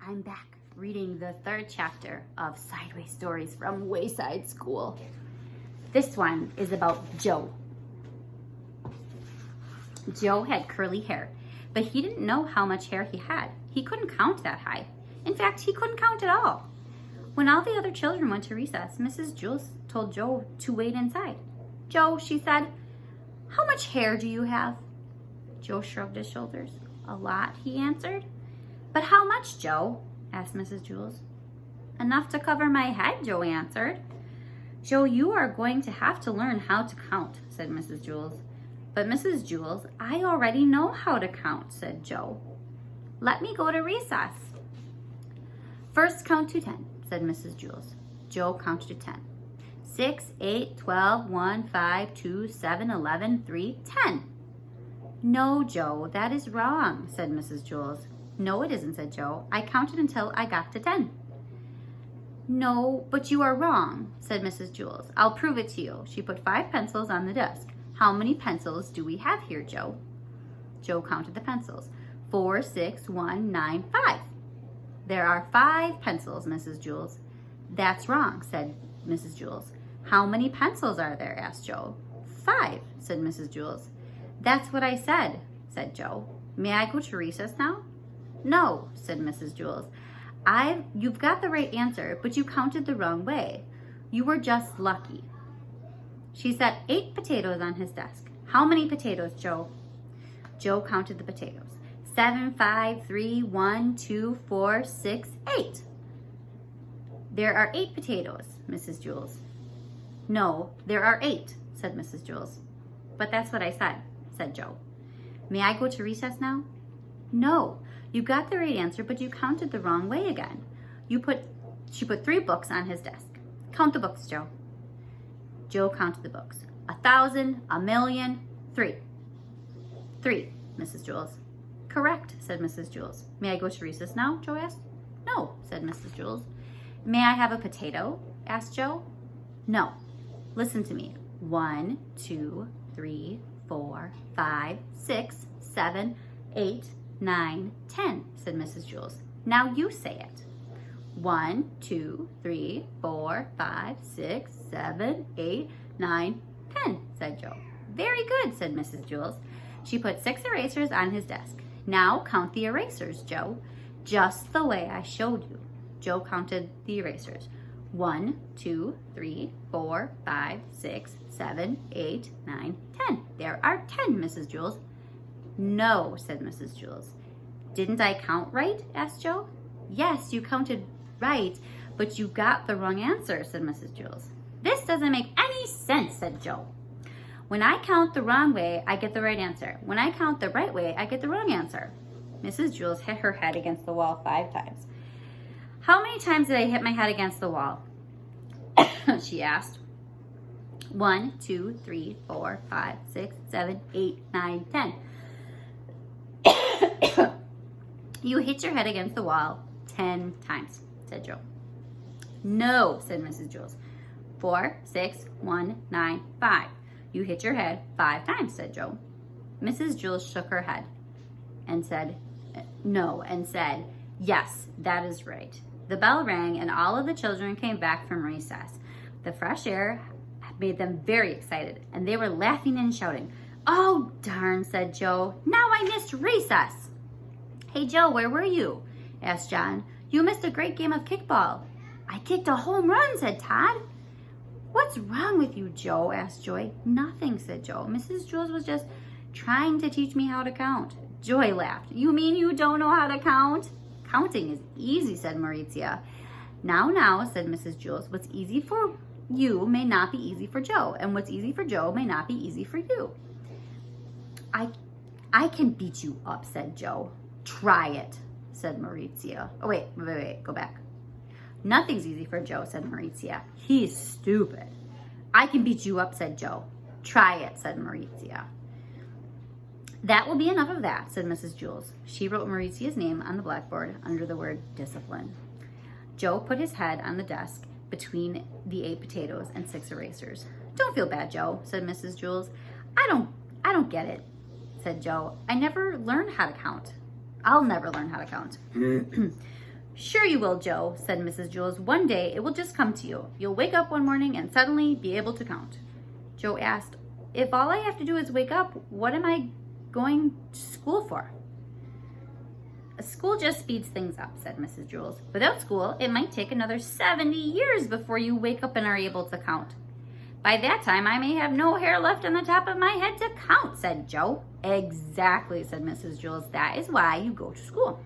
I'm back reading the third chapter of Sideways Stories from Wayside School. This one is about Joe. Joe had curly hair, but he didn't know how much hair he had. He couldn't count that high. In fact, he couldn't count at all. When all the other children went to recess, Mrs. Jules told Joe to wait inside. "Joe," she said, "how much hair do you have?" Joe shrugged his shoulders. "A lot," he answered. "But how much, Joe?" asked Mrs. Jules. "Enough to cover my head," Joe answered. "Joe, you are going to have to learn how to count," said Mrs. Jules. "But Mrs. Jules, I already know how to count," said Joe. "Let me go to recess." "First count to 10, said Mrs. Jules. Joe counted to 10. 6, 8, 12, 1, 5, 2, 7, 11, 3, 10. "No, Joe, that is wrong," said Mrs. Jules. "No, it isn't," said Joe. "I counted until I got to 10. "No, but you are wrong," said Mrs. Jules. "I'll prove it to you." She put 5 pencils on the desk. "How many pencils do we have here, Joe?" Joe counted the pencils. 4, 6, 1, 9, 5. "There are 5 pencils, Mrs. Jules." "That's wrong," said Mrs. Jules. "How many pencils are there?" asked Joe. 5, said Mrs. Jules. "That's what I said," said Joe. "May I go to recess now?" "No," said Mrs. Jules. You've got the right answer, but you counted the wrong way. You were just lucky." She set 8 potatoes on his desk. "How many potatoes, Joe?" Joe counted the potatoes. 7, 5, 3, 1, 2, 4, 6, 8. "There are 8 potatoes, Mrs. Jules." "No, there are 8, said Mrs. Jules. "But that's what I said Joe. "May I go to recess now?" "No, you got the right answer, but you counted the wrong way again. She put 3 books on his desk. "Count the books, Joe." Joe counted the books. 1,000, 1,000,000, 3. 3, Mrs. Jules. "Correct," said Mrs. Jules. "May I go to recess now?" Joe asked. "No," said Mrs. Jules. "May I have a potato?" asked Joe. "No. Listen to me. 1, 2, 3, 4, 5, 6, 7, 8, 9, 10, said Mrs. Jules. "Now you say it." 1, 2, 3, 4, 5, 6, 7, 8, 9, 10, said Joe. "Very good," said Mrs. Jules. She put 6 erasers on his desk. "Now count the erasers, Joe, just the way I showed you." Joe counted the erasers. 1, 2, 3, 4, 5, 6, 7, 8, 9, 10. "There are 10, Mrs. Jules." "No," said Mrs. Jules. "Didn't I count right?" asked Joe. "Yes, you counted right, but you got the wrong answer," said Mrs. Jules. "This doesn't make any sense," said Joe. "When I count the wrong way, I get the right answer. When I count the right way, I get the wrong answer." Mrs. Jules hit her head against the wall 5 times. "How many times did I hit my head against the wall?" she asked. 1, 2, 3, 4, 5, 6, 7, 8, 9, 10. "You hit your head against the wall 10 times, said Joe. "No," said Mrs. Jules. 4, 6, 1, 9, 5. "You hit your head 5 times, said Joe. Mrs. Jules shook her head and said, "No," and said, "Yes, that is right." The bell rang and all of the children came back from recess. The fresh air made them very excited and they were laughing and shouting. "Oh, darn," said Joe. "Now I missed recess." "Hey, Joe, where were you?" asked John. "You missed a great game of kickball." "I kicked a home run," said Todd. "What's wrong with you, Joe?" asked Joy. "Nothing," said Joe. "Mrs. Jules was just trying to teach me how to count." Joy laughed. "You mean you don't know how to count?" "Counting is easy," said Maurizia. Now, said Mrs. Jules, "what's easy for you may not be easy for Joe, and what's easy for Joe may not be easy for you." I can beat you up," said Joe. "Try it," said Maurizia. Oh, wait, go back. "Nothing's easy for Joe," said Maurizia. "He's stupid." "I can beat you up," said Joe. "Try it," said Maurizia. "That will be enough of that," said Mrs. Jules. She wrote Maurizia's name on the blackboard under the word discipline. Joe put his head on the desk between the 8 potatoes and 6 erasers. "Don't feel bad, Joe," said Mrs. Jules. I don't get it," said Joe. "I never learned how to count. I'll never learn how to count." Sure you will, Joe, said Mrs. Jules. One day it will just come to you. You'll wake up one morning and suddenly be able to count. Joe asked, if all I have to do is wake up, what am I going to school for? School just speeds things up, said Mrs. Jules. Without school, it might take another 70 years before you wake up and are able to count. By that time, I may have no hair left on the top of my head to count, said Joe. Exactly, said Mrs. Jules. That is why you go to school.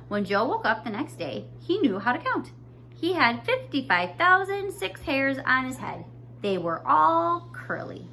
When Joe woke up the next day, he knew how to count. He had 55,006 hairs on his head. They were all curly.